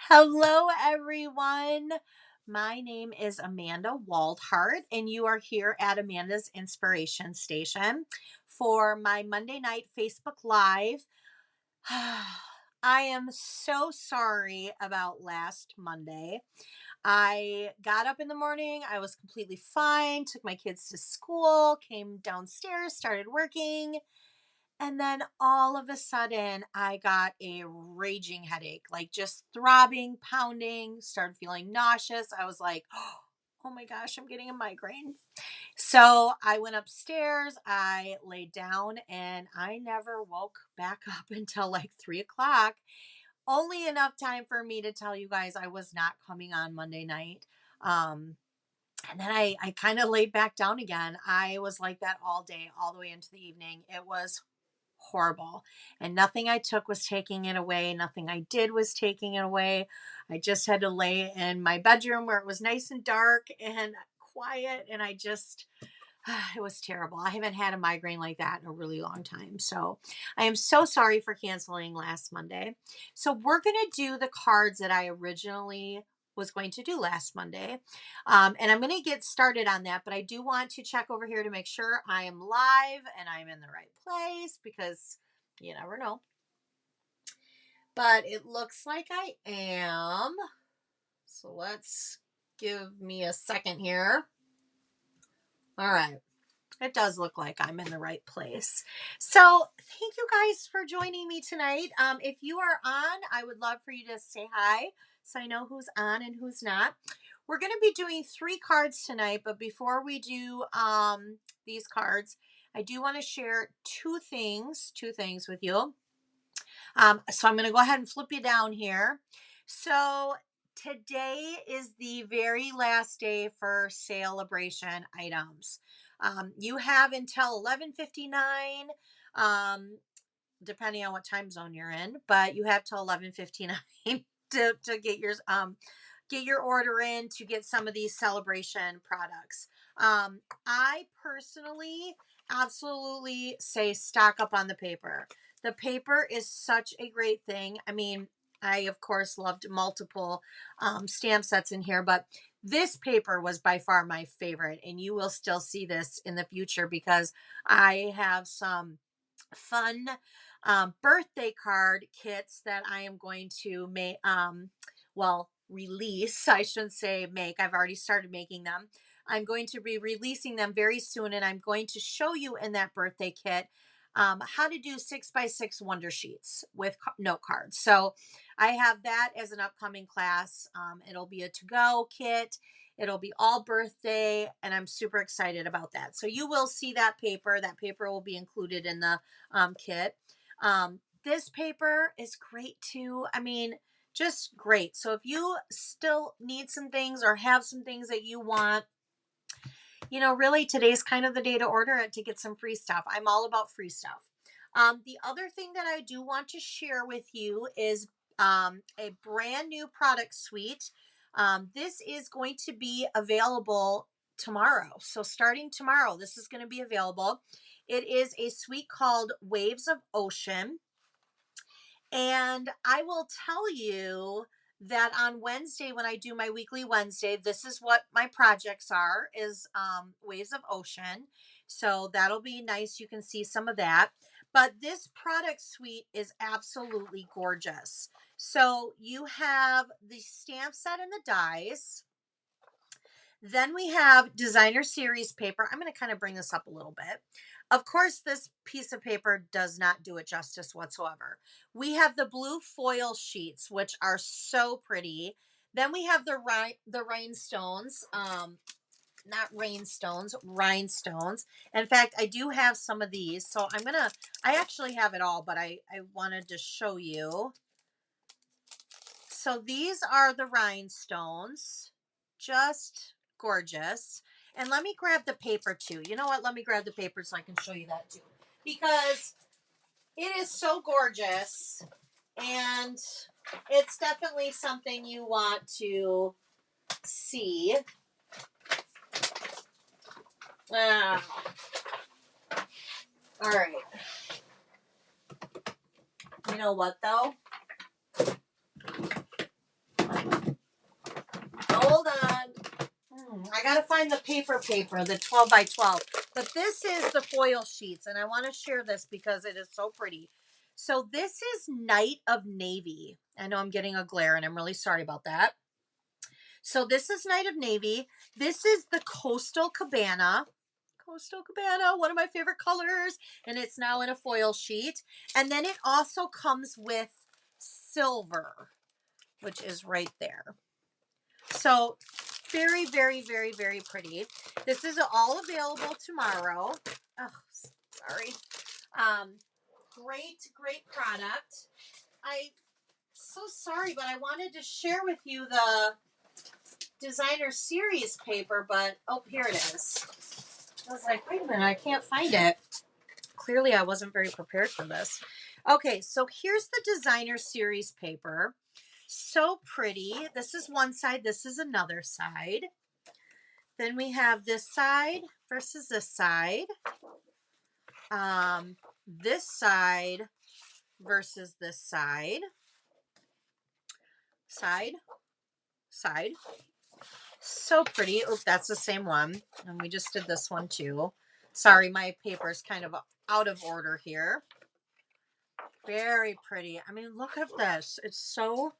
Hello, everyone. My name is Amanda Waldhart, and you are here at Amanda's Inspiration Station for my Monday night Facebook Live. I am so sorry about last Monday. I got up in the morning, I was completely fine, took my kids to school, came downstairs, started working. And then all of a sudden, I got a raging headache, like just throbbing, pounding, started feeling nauseous. I was like, oh my gosh, I'm getting a migraine. So I went upstairs, I laid down, and I never woke back up until like 3 o'clock. Only enough time for me to tell you guys I was not coming on Monday night. Um, and then I kind of laid back down again. I was like that all day, all the way into the evening. It was horrible. And nothing I took was taking it away. Nothing I did was taking it away. I just had to lay in my bedroom where it was nice and dark and quiet. And I just, it was terrible. I haven't had a migraine like that in a really long time. So I am so sorry for canceling last Monday. So we're going to do the cards that I originally was going to do last Monday. And I'm going to get started on that, but I do want to check over here to make sure I am live and I'm in the right place because you never know. But it looks like I am. So let's give me a second here. All right. It does look like I'm in the right place. So thank you guys for joining me tonight. If you are on, I would love for you to say hi so I know who's on and who's not. We're going to be doing 3 cards tonight, but before we do these cards, I do want to share two things with you. So I'm going to go ahead and flip you down here. So today is the very last day for celebration items. You have until 11:59, depending on what time zone you're in, but you have till 11:59 to get your order in to get some of these celebration products. I personally absolutely say stock up on the paper. The paper is such a great thing. I mean, I of course loved multiple stamp sets in here, but this paper was by far my favorite, and you will still see this in the future because I have some fun birthday card kits that I am going to make, release. I shouldn't say make. I've already started making them. I'm going to be releasing them very soon, and I'm going to show you in that birthday kit how to do 6x6 wonder sheets with note cards. So I have that as an upcoming class. It'll be a to-go kit. It'll be all birthday, and I'm super excited about that. So you will see that paper. That paper will be included in the kit. This paper is great too. I mean, just great. So if you still need some things or have some things that you want, really today's kind of the day to order it to get some free stuff. I'm all about free stuff. The other thing that I do want to share with you is a brand new product suite. This is going to be available tomorrow. So starting tomorrow, this is going to be available. It is a suite called Waves of Ocean. And I will tell you that on Wednesday, when I do my weekly Wednesday, this is what my projects are, is Waves of Ocean. So that'll be nice. You can see some of that. But this product suite is absolutely gorgeous. So you have the stamp set and the dies. Then we have designer series paper. I'm going to kind of bring this up a little bit. Of course, this piece of paper does not do it justice whatsoever. We have the blue foil sheets, which are so pretty. Then we have the rhinestones, not rainstones, rhinestones. In fact, I do have some of these. So I actually have it all, but I wanted to show you. So these are the rhinestones. Just gorgeous. And let me grab the paper too. You know what? Let me grab the paper so I can show you that too. Because it is so gorgeous. And it's definitely something you want to see. All right. You know what though? I got to find the paper, the 12 by 12. But this is the foil sheets, and I want to share this because it is so pretty. So this is Night of Navy. I know I'm getting a glare, and I'm really sorry about that. So this is Night of Navy. This is the Coastal Cabana. Coastal Cabana, one of my favorite colors. And it's now in a foil sheet. And then it also comes with silver, which is right there. So very, very, very, very pretty. This is all available tomorrow. Oh, sorry. Great, great product. I'm so sorry, but I wanted to share with you the designer series paper, but oh, here it is. I was like, wait a minute, I can't find it. Clearly, I wasn't very prepared for this. Okay, so here's the designer series paper. So pretty. This is one side, this is another side. Then we have this side versus this side. This side versus this side. Side. So pretty. Oh, that's the same one. And we just did this one too. Sorry, my paper is kind of out of order here. Very pretty. I mean, look at this. It's so,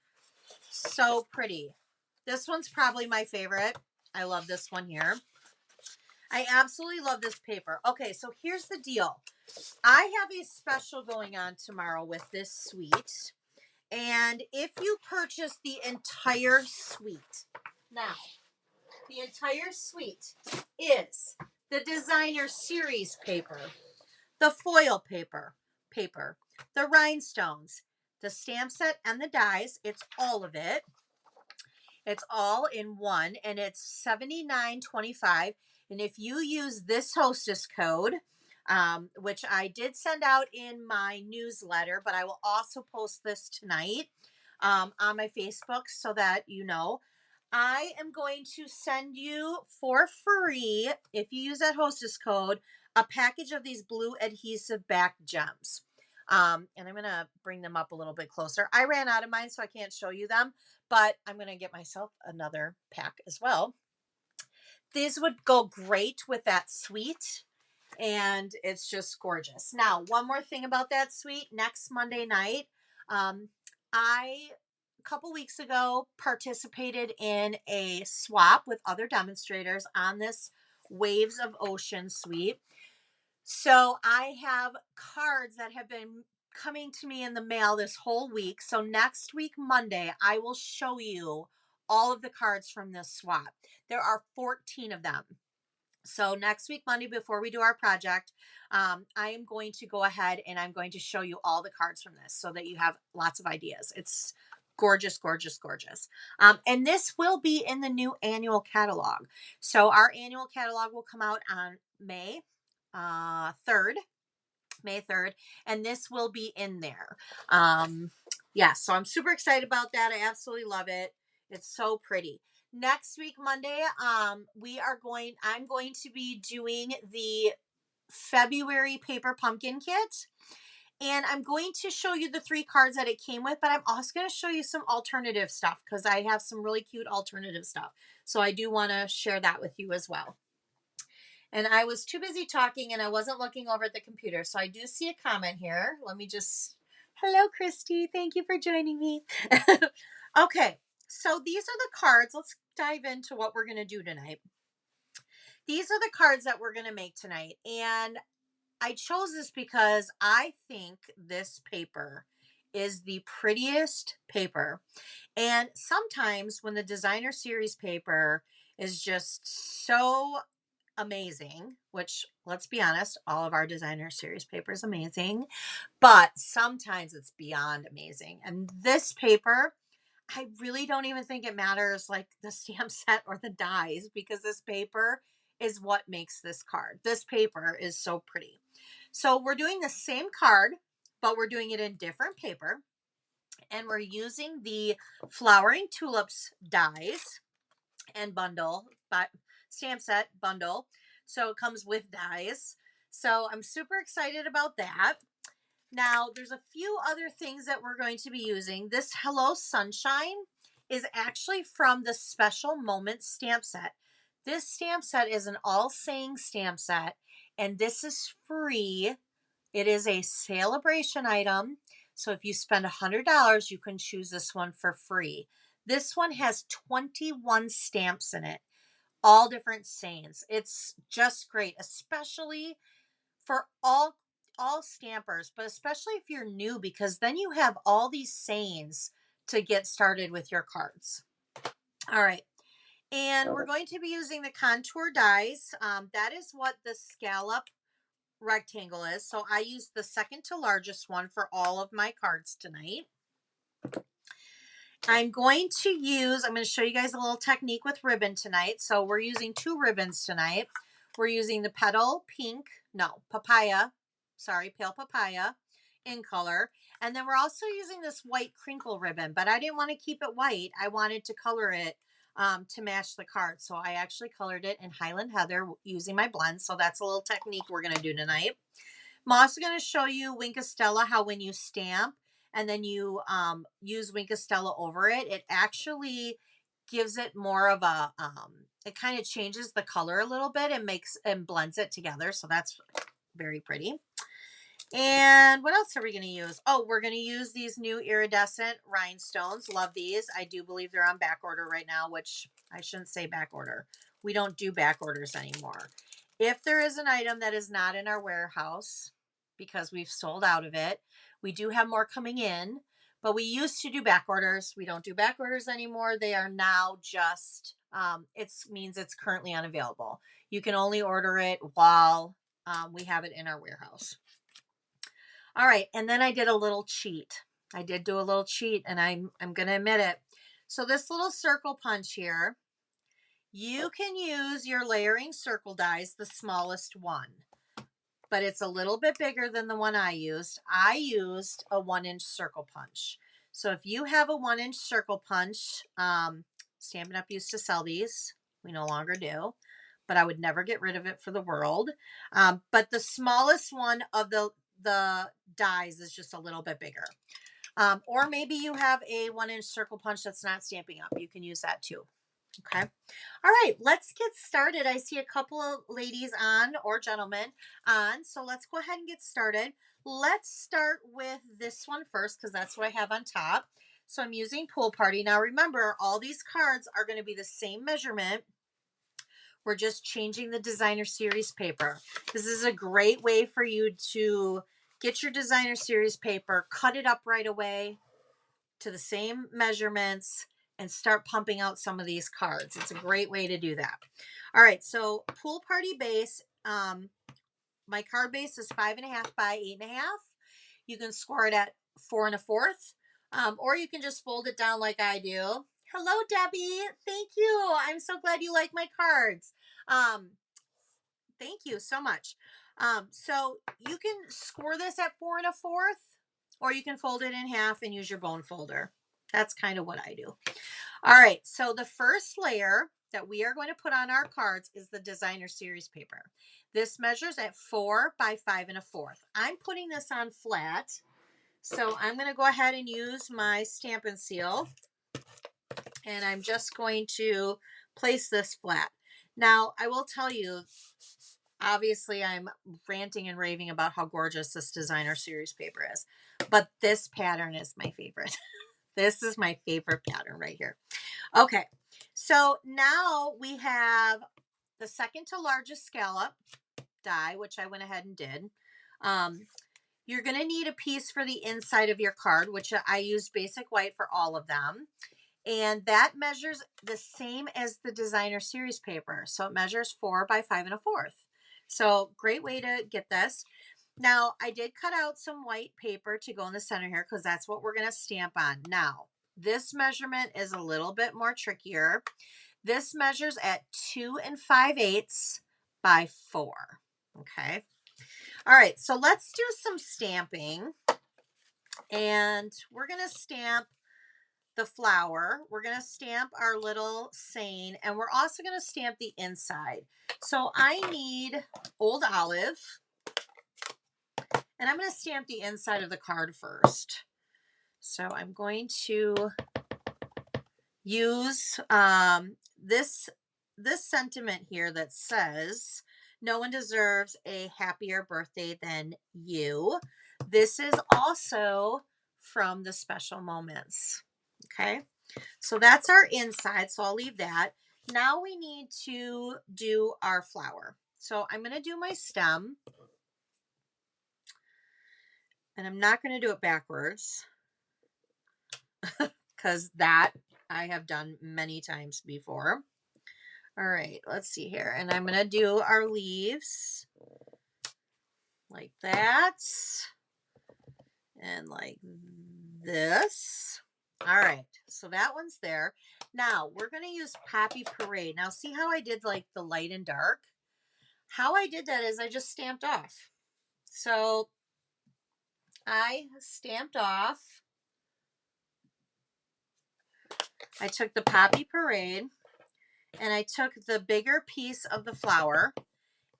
so pretty. This one's probably my favorite. I love this one here. I absolutely love this paper. Okay, so here's the deal. I have a special going on tomorrow with this suite. And if you purchase the entire suite, now, the entire suite is the designer series paper, the foil paper, the rhinestones, the stamp set, and the dies. It's all of it. It's all in one, and it's $79.25. And if you use this hostess code, which I did send out in my newsletter, but I will also post this tonight on my Facebook so that you know. I am going to send you for free, if you use that hostess code, a package of these blue adhesive back gems. And I'm going to bring them up a little bit closer. I ran out of mine, so I can't show you them, but I'm going to get myself another pack as well. These would go great with that suite, and it's just gorgeous. Now, one more thing about that suite. Next Monday night, I a couple weeks ago participated in a swap with other demonstrators on this Waves of Ocean suite. So I have cards that have been coming to me in the mail this whole week. So next week, Monday, I will show you all of the cards from this swap. There are 14 of them. So next week, Monday, before we do our project, I am going to go ahead and I'm going to show you all the cards from this so that you have lots of ideas. It's gorgeous, gorgeous, gorgeous. And this will be in the new annual catalog. So our annual catalog will come out on May 3rd. May 3rd, and this will be in there. Yeah, so I'm super excited about that. I absolutely love it. It's so pretty. Next week, Monday, I'm going to be doing the February paper pumpkin kit. And I'm going to show you the 3 cards that it came with, but I'm also going to show you some alternative stuff because I have some really cute alternative stuff. So I do want to share that with you as well. And I was too busy talking and I wasn't looking over at the computer. So I do see a comment here. Let me just, hello, Christy. Thank you for joining me. Okay, so these are the cards. Let's dive into what we're going to do tonight. These are the cards that we're going to make tonight. And I chose this because I think this paper is the prettiest paper. And sometimes when the designer series paper is just so amazing, which let's be honest, all of our designer series paper is amazing, but sometimes it's beyond amazing. And this paper, I really don't even think it matters like the stamp set or the dies because this paper is what makes this card. This paper is so pretty. So we're doing the same card, but we're doing it in different paper. And we're using the Flowering Tulips dies and bundle, but stamp set bundle. So it comes with dies. So I'm super excited about that. Now, there's a few other things that we're going to be using. This Hello Sunshine is actually from the Special Moments stamp set. This stamp set is an all saying stamp set, and this is free. It is a celebration item. So if you spend $100, you can choose this one for free. This one has 21 stamps in it, all different sayings. It's just great, especially for all stampers, but especially if you're new, because then you have all these sayings to get started with your cards. All right. And we're going to be using the contour dies. That is what the scallop rectangle is. So I used the second to largest one for all of my cards tonight. I'm going to show you guys a little technique with ribbon tonight. So we're using 2 ribbons tonight. We're using the pale papaya in color. And then we're also using this white crinkle ribbon, but I didn't want to keep it white. I wanted to color it to match the card. So I actually colored it in Highland Heather using my blend. So that's a little technique we're going to do tonight. I'm also going to show you Wink of Stella, how when you stamp and then you use Wink of Stella over it, it actually gives it more of a, it kind of changes the color a little bit and blends it together. So that's very pretty. And what else are we going to use? Oh, we're going to use these new Iridescent Rhinestones. Love these. I do believe they're on back order right now, which I shouldn't say back order. We don't do back orders anymore. If there is an item that is not in our warehouse because we've sold out of it, we do have more coming in, but we used to do back orders. We don't do back orders anymore. They are now just, it means it's currently unavailable. You can only order it while we have it in our warehouse. All right, and then I did a little cheat. I did do a little cheat, and I'm going to admit it. So this little circle punch here, you can use your layering circle dies, the smallest one, but it's a little bit bigger than the one I used. I used a 1-inch circle punch. So if you have a 1-inch circle punch, Stampin' Up! Used to sell these. We no longer do, but I would never get rid of it for the world. But the smallest one of the dies is just a little bit bigger. Or maybe you have a 1-inch circle punch that's not Stampin' Up! You can use that too. Okay. All right, let's get started. I see a couple of ladies on, or gentlemen on, so let's go ahead and get started. Let's start with this one first because that's what I have on top. So I'm using Pool Party. Now remember, all these cards are going to be the same measurement. We're just changing the designer series paper. This is a great way for you to get your designer series paper, cut it up right away to the same measurements, and start pumping out some of these cards. It's a great way to do that. All right, so Pool Party base, my card base is 5.5 by 8.5. You can score it at 4 1/4, or you can just fold it down like I do. Hello, Debbie. Thank you. I'm so glad you like my cards. Thank you so much. So you can score this at 4 1/4, or you can fold it in half and use your bone folder. That's kind of what I do. All right, so the first layer that we are going to put on our cards is the designer series paper. This measures at 4 by 5 1/4. I'm putting this on flat, so I'm going to go ahead and use my Stampin' Seal, and I'm just going to place this flat. Now, I will tell you, obviously I'm ranting and raving about how gorgeous this designer series paper is, but this pattern is my favorite. This is my favorite pattern right here. Okay, so now we have the second to largest scallop die, which I went ahead and did. You're going to need a piece for the inside of your card, which I used basic white for all of them. And that measures the same as the designer series paper. So it measures 4 by 5 1/4. So great way to get this. Now, I did cut out some white paper to go in the center here because that's what we're going to stamp on. Now, this measurement is a little bit more trickier. This measures at 2 5/8 by 4. Okay. All right. So let's do some stamping. And we're going to stamp the flower. We're going to stamp our little saying, and we're also going to stamp the inside. So I need Old Olive, and I'm going to stamp the inside of the card first. So I'm going to use this this sentiment here that says, no one deserves a happier birthday than you. This is also from the special moments. Okay. So that's our inside. So I'll leave that. Now we need to do our flower. So I'm going to do my stem. And I'm not going to do it backwards because that I have done many times before. All right, let's see here. And I'm going to do our leaves like that and like this. All right, so that one's there. Now we're going to use Poppy Parade. Now see how I did like the light and dark? How I did that is I just stamped off. So I stamped off. I took the Poppy Parade and I took the bigger piece of the flower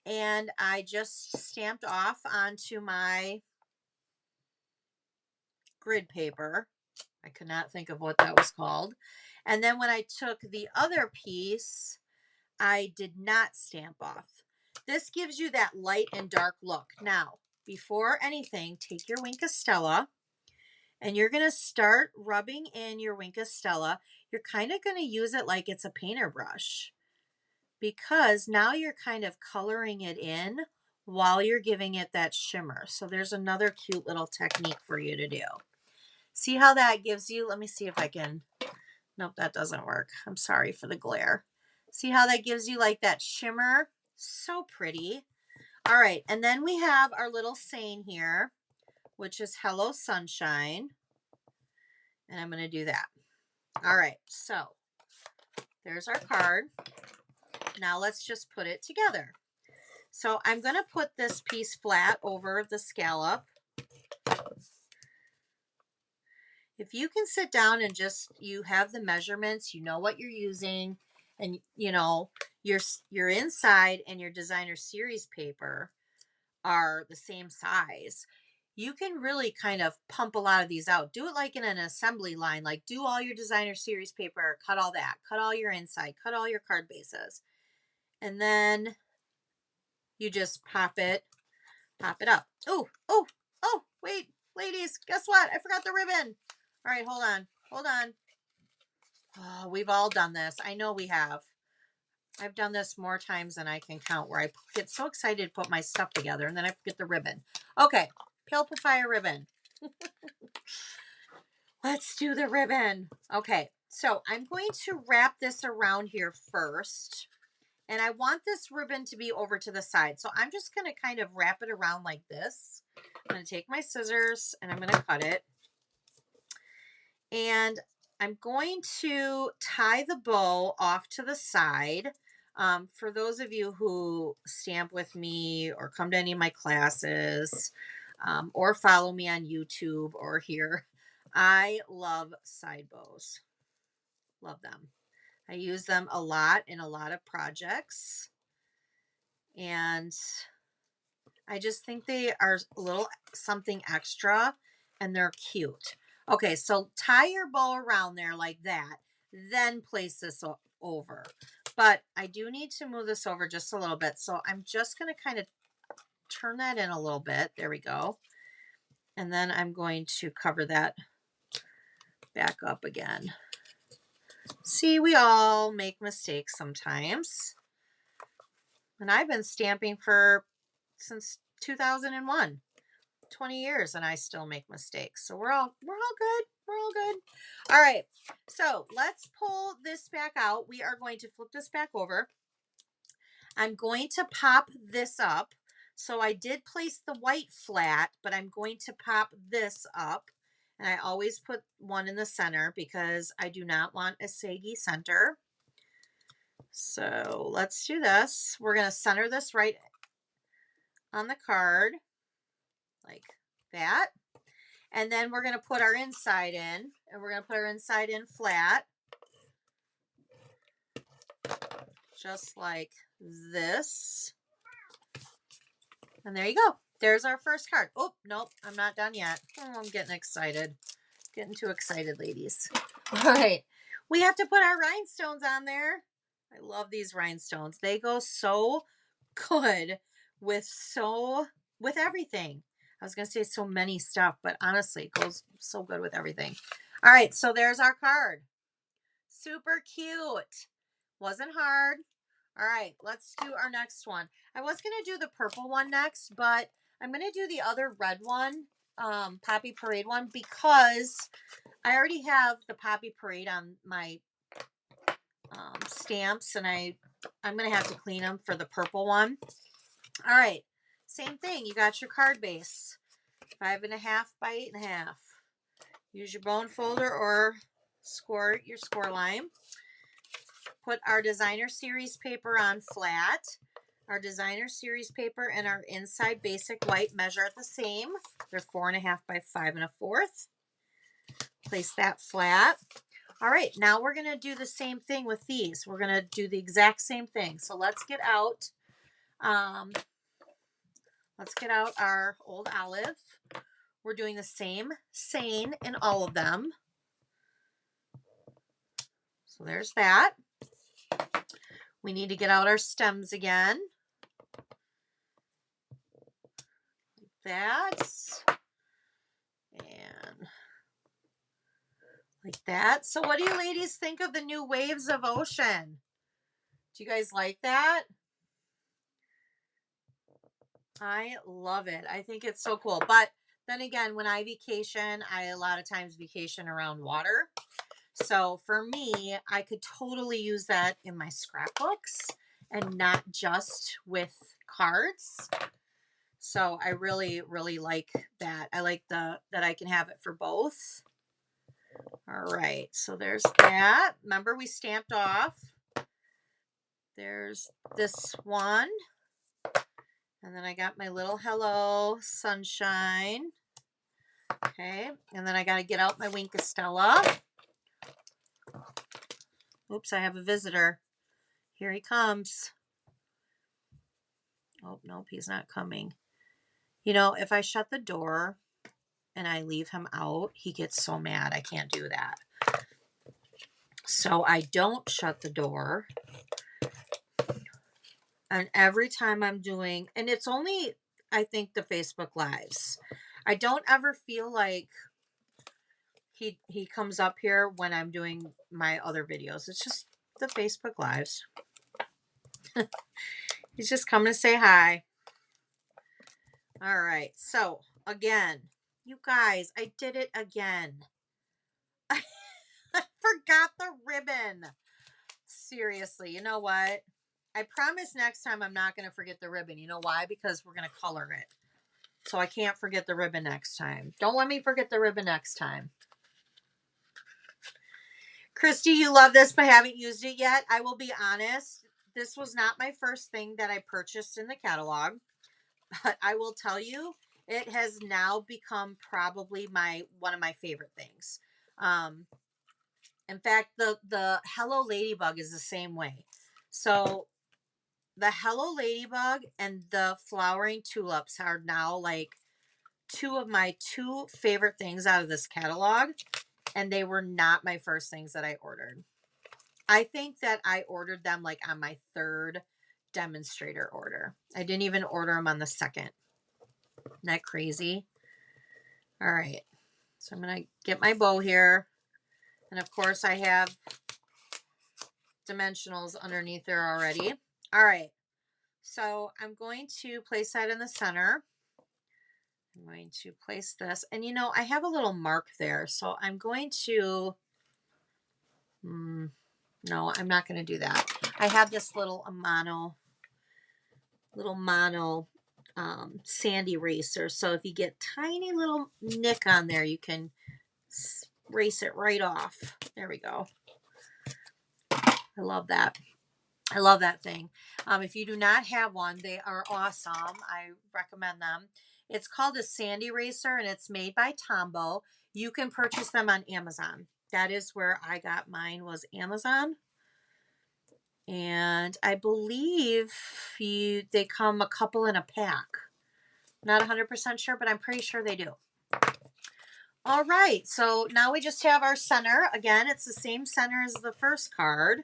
and I just stamped off onto my grid paper. I could not think of what that was called. And then when I took the other piece, I did not stamp off. This gives you that light and dark look. Now, before anything, take your Wink of Stella and you're going to start rubbing in your Wink of Stella. You're kind of going to use it like it's a painter brush, because now you're kind of coloring it in while you're giving it that shimmer. So there's another cute little technique for you to do. See how that gives you, let me see if I can, nope, that doesn't work. I'm sorry for the glare. See how that gives you like that shimmer? So pretty. All right, and then we have our little saying here, which is Hello Sunshine. And I'm going to do that. All right, so there's our card. Now let's just put it together. So I'm going to put this piece flat over the scallop. If you can sit down and just, you have the measurements, you know what you're using, and you know, your inside and your designer series paper are the same size, you can really kind of pump a lot of these out. Do it like in an assembly line, like do all your designer series paper, cut all that, cut all your inside, cut all your card bases. And then you just pop it up. Oh, wait, ladies, guess what? I forgot the ribbon. All right, hold on. Oh, we've all done this. I know we have. I've done this more times than I can count, where I get so excited to put my stuff together and then I forget the ribbon. Okay, Pale Fire ribbon. Let's do the ribbon. Okay, so I'm going to wrap this around here first. And I want this ribbon to be over to the side. So I'm just going to kind of wrap it around like this. I'm going to take my scissors and I'm going to cut it. And I'm going to tie the bow off to the side. For those of you who stamp with me or come to any of my classes, or follow me on YouTube or here, I love side bows. Love them. I use them a lot in a lot of projects. And I just think they are a little something extra and they're cute. Okay, so tie your bow around there like that, then place this over. But I do need to move this over just a little bit. So I'm just going to kind of turn that in a little bit. There we go. And then I'm going to cover that back up again. See, we all make mistakes sometimes. And I've been stamping since 2001. 20 years and I still make mistakes. So we're all good. We're all good. All right. So let's pull this back out. We are going to flip this back over. I'm going to pop this up. So I did place the white flat, but I'm going to pop this up. And I always put one in the center because I do not want a saggy center. So let's do this. We're going to center this right on the card like that. And then we're going to put our inside in, and we're going to put our inside in flat, just like this. And there you go. There's our first card. Oh, nope, I'm not done yet. Oh, I'm getting excited. Getting too excited, ladies. All right. We have to put our rhinestones on there. I love these rhinestones. They go so good with everything. I was going to say so many stuff, but honestly, it goes so good with everything. All right, so there's our card. Super cute. Wasn't hard. All right, let's do our next one. I was going to do the purple one next, but I'm going to do the other red one, Poppy Parade one, because I already have the Poppy Parade on my stamps, and I'm going to have to clean them for the purple one. All right, same thing. You got your card base, 5.5 by 8.5. Use your bone folder or your score line. Put our designer series paper on flat. Our designer series paper and our inside basic white measure at the same. They're 4.5 by 5.25. Place that flat. All right, now we're going to do the same thing with these. We're going to do the exact same thing. So let's get out our old olive. We're doing the same seine in all of them. So there's that. We need to get out our stems again. Like that. And like that. So what do you ladies think of the new waves of ocean? Do you guys like that? I love it. I think it's so cool. But then again, when I vacation, I a lot of times vacation around water. So for me, I could totally use that in my scrapbooks and not just with cards. So I really, really like that. I like that I can have it for both. All right, so there's that. Remember, we stamped off. There's this one. And then I got my little hello sunshine. Okay, and then I got to get out my Wink of Stella. Oops, I have a visitor. Here he comes. Oh, nope, he's not coming. You know, if I shut the door and I leave him out, he gets so mad. I can't do that. So I don't shut the door. And every time I'm doing, and it's only, I think, the Facebook Lives. I don't ever feel like he comes up here when I'm doing my other videos. It's just the Facebook Lives. He's just coming to say hi. All right. So, again, you guys, I did it again. I forgot the ribbon. Seriously, you know what? I promise next time I'm not going to forget the ribbon. You know why? Because we're going to color it. So I can't forget the ribbon next time. Don't let me forget the ribbon next time. Christy, you love this but haven't used it yet. I will be honest. This was not my first thing that I purchased in the catalog. But I will tell you, it has now become probably one of my favorite things. In fact, the Hello Ladybug is the same way. So the Hello Ladybug and the Flowering Tulips are now like two of my two favorite things out of this catalog. And they were not my first things that I ordered. I think that I ordered them like on my third demonstrator order. I didn't even order them on the second. Isn't that crazy? All right. So I'm going to get my bow here. And of course I have dimensionals underneath there already. All right. So I'm going to place that in the center. I'm going to place this. And you know, I have a little mark there. So I'm going to, no, I'm not going to do that. I have this little mono sand eraser. So if you get tiny little nick on there, you can erase it right off. There we go. I love that. I love that thing. If you do not have one, they are awesome. I recommend them. It's called a sand eraser and it's made by Tombow. You can purchase them on Amazon. That is where I got mine, was Amazon. And I believe they come a couple in a pack. Not 100% sure, but I'm pretty sure they do. All right, so now we just have our center. Again, it's the same center as the first card.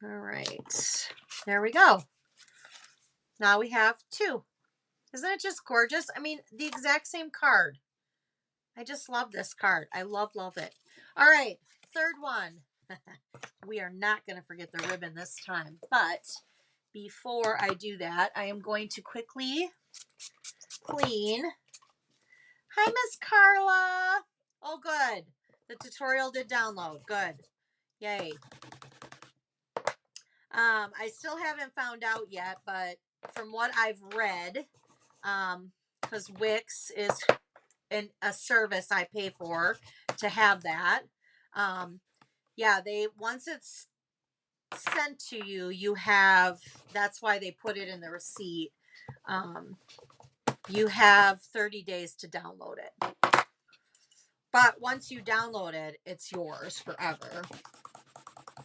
All right, there we go. Now we have 2. Isn't it just gorgeous? I mean, the exact same card. I just love this card. I love it. All right, third one. We are not going to forget the ribbon this time. But before I do that, I am going to quickly clean. Hi, Miss Carla. Oh, good. The tutorial did download. Good. Yay. I still haven't found out yet, but from what I've read, because Wix is a service I pay for to have that. Yeah, once it's sent to you, that's why they put it in the receipt. You have 30 days to download it. But once you download it, it's yours forever.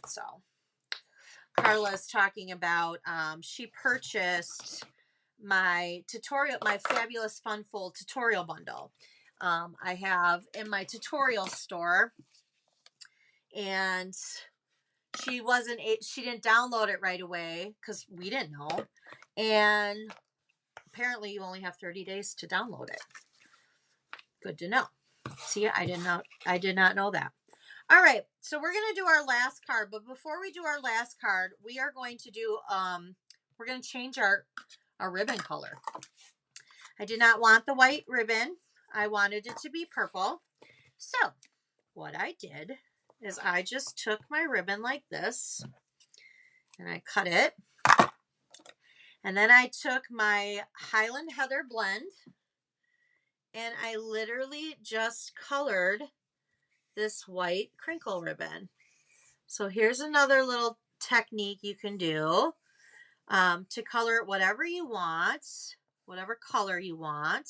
So Carla's talking about, she purchased my Fabulous Fun Fold tutorial bundle. I have in my tutorial store, and she didn't download it right away because we didn't know. And apparently you only have 30 days to download it. Good to know. See, I did not know that. All right, so we're going to do our last card, but before we do our last card, we are going to do, we're going to change our ribbon color. I did not want the white ribbon. I wanted it to be purple. So what I did is I just took my ribbon like this, and I cut it. And then I took my Highland Heather blend, and I literally just colored this white crinkle ribbon. So here's another little technique you can do to color it whatever you want, whatever color you want.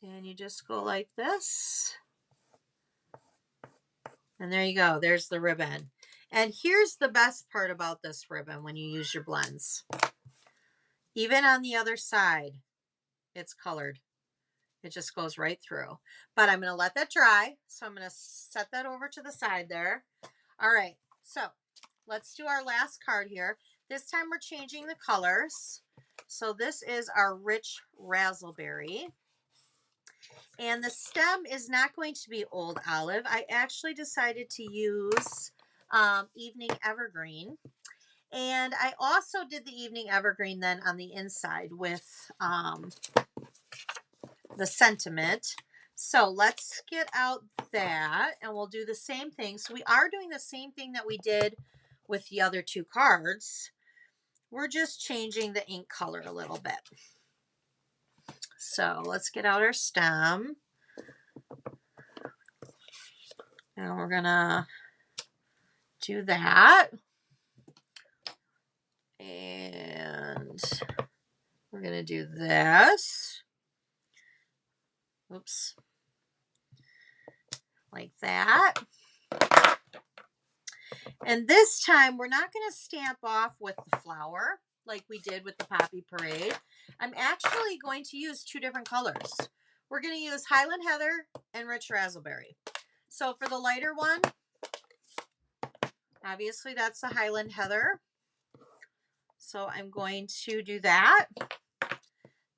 And you just go like this. And there you go. There's the ribbon. And here's the best part about this ribbon when you use your blends. Even on the other side, it's colored. It just goes right through. But I'm going to let that dry. So I'm going to set that over to the side there. All right. So let's do our last card here. This time we're changing the colors. So this is our rich raspberry. And the stem is not going to be old olive. I actually decided to use evening evergreen. And I also did the evening evergreen then on the inside with the sentiment. So let's get out that, and we'll do the same thing. So we are doing the same thing that we did with the other 2 cards. We're just changing the ink color a little bit. So let's get out our stem. And we're gonna do that. And we're gonna do this. Oops. Like that. And this time we're not going to stamp off with the flower like we did with the Poppy Parade. I'm actually going to use 2 different colors. We're going to use Highland Heather and Rich Raspberry. So for the lighter one, obviously that's the Highland Heather. So I'm going to do that.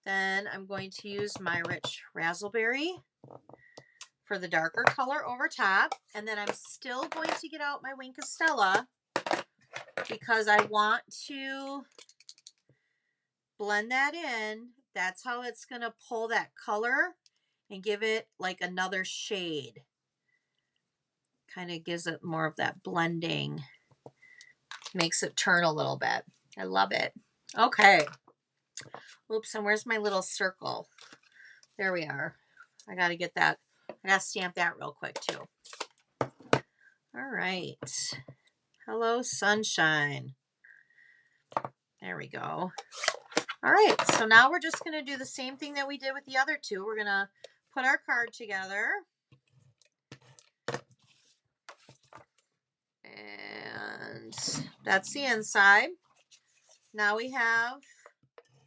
Then I'm going to use my Rich Raspberry for the darker color over top. And then I'm still going to get out my Wink of Stella because I want to blend that in. That's how it's going to pull that color and give it like another shade. Kind of gives it more of that blending. Makes it turn a little bit. I love it. Okay. Oops, and where's my little circle? There we are. I got to get that. I got to stamp that real quick too. All right. Hello, sunshine. There we go. All right, so now we're just going to do the same thing that we did with the other 2. We're going to put our card together. And that's the inside. Now we have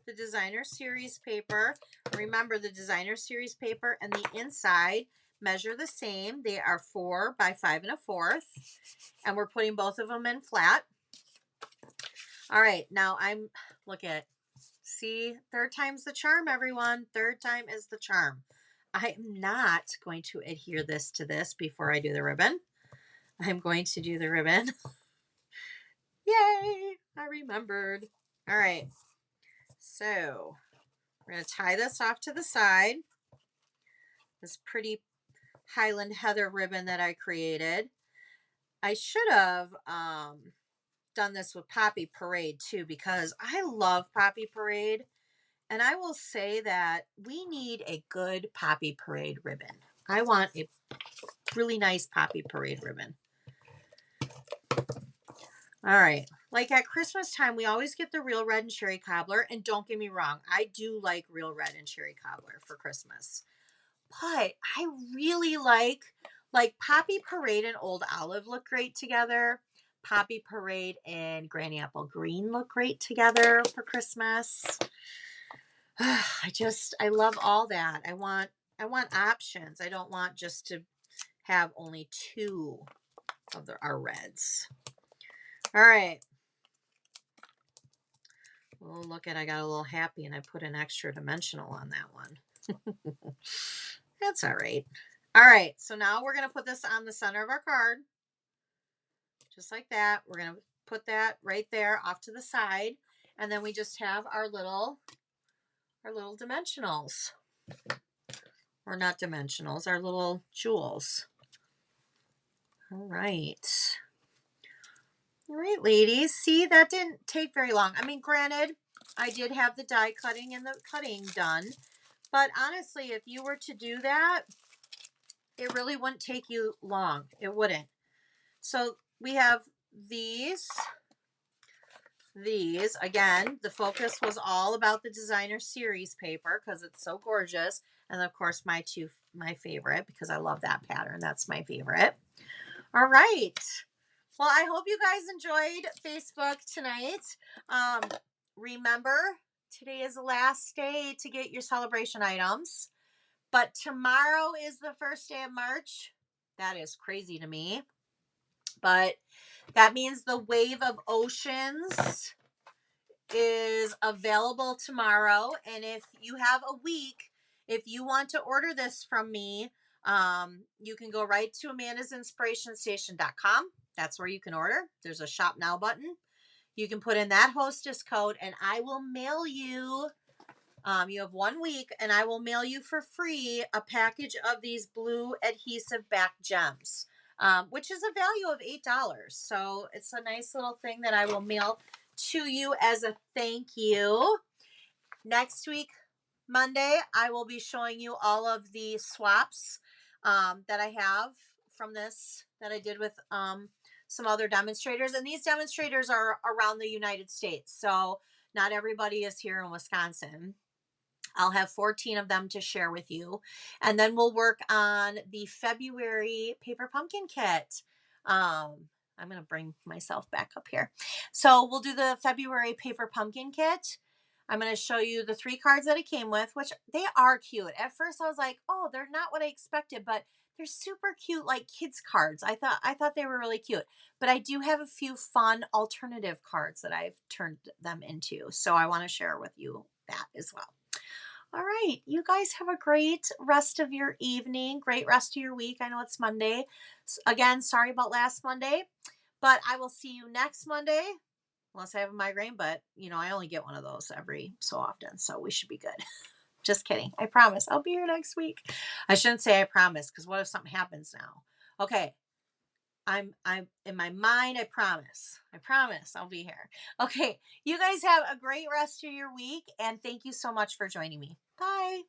the designer series paper. Remember, the designer series paper and the inside measure the same. They are 4 by 5 1/4, and we're putting both of them in flat. All right, now look at, see, third time's the charm, everyone. Third time is the charm. I am not going to adhere this to this before I do the ribbon. I'm going to do the ribbon. Yay, I remembered. All right, so we're going to tie this off to the side. This pretty Highland Heather ribbon that I created. I should have done this with Poppy Parade too, because I love Poppy Parade. And I will say that we need a good Poppy Parade ribbon. I want a really nice Poppy Parade ribbon. All right. Like at Christmas time, we always get the real red and cherry cobbler. And don't get me wrong, I do like real red and cherry cobbler for Christmas. But I really like Poppy Parade and Old Olive look great together. Poppy Parade and Granny Apple Green look great together for Christmas. I love all that. I want options. I don't want just to have only 2 of our reds. All right. Oh, look at, I got a little happy and I put an extra dimensional on that one. That's all right. All right. So now we're going to put this on the center of our card. Just like that. We're going to put that right there off to the side. And then we just have our little dimensionals. Or not dimensionals, our little jewels. All right. All right, ladies. See, that didn't take very long. I mean, granted, I did have the die cutting and the cutting done. But honestly, if you were to do that, it really wouldn't take you long. It wouldn't. So we have these. Again, the focus was all about the designer series paper because it's so gorgeous. And of course, my favorite, because I love that pattern. That's my favorite. All right. Well, I hope you guys enjoyed Facebook tonight. Remember, today is the last day to get your celebration items. But tomorrow is the first day of March. That is crazy to me. But that means the Wave of Oceans is available tomorrow. And if you have a week, if you want to order this from me, you can go right to amandasinspirationstation.com. That's where you can order. There's a shop now button. You can put in that hostess code and I will mail you. You have 1 week and I will mail you for free a package of these blue adhesive back gems, which is a value of $8. So it's a nice little thing that I will mail to you as a thank you. Next week, Monday, I will be showing you all of the swaps that I have from this that I did with some other demonstrators. And these demonstrators are around the United States. So not everybody is here in Wisconsin. I'll have 14 of them to share with you. And then we'll work on the February paper pumpkin kit. I'm going to bring myself back up here. So we'll do the February paper pumpkin kit. I'm going to show you the 3 cards that it came with, which they are cute. At first I was like, oh, they're not what I expected, but they're super cute, like kids cards. I thought they were really cute, but I do have a few fun alternative cards that I've turned them into. So I want to share with you that as well. All right. You guys have a great rest of your evening. Great rest of your week. I know it's Monday. Again, sorry about last Monday, but I will see you next Monday. Unless I have a migraine, but I only get one of those every so often. So we should be good. Just kidding. I promise I'll be here next week. I shouldn't say I promise, because what if something happens now? Okay. I'm in my mind. I promise I'll be here. Okay. You guys have a great rest of your week. And thank you so much for joining me. Bye.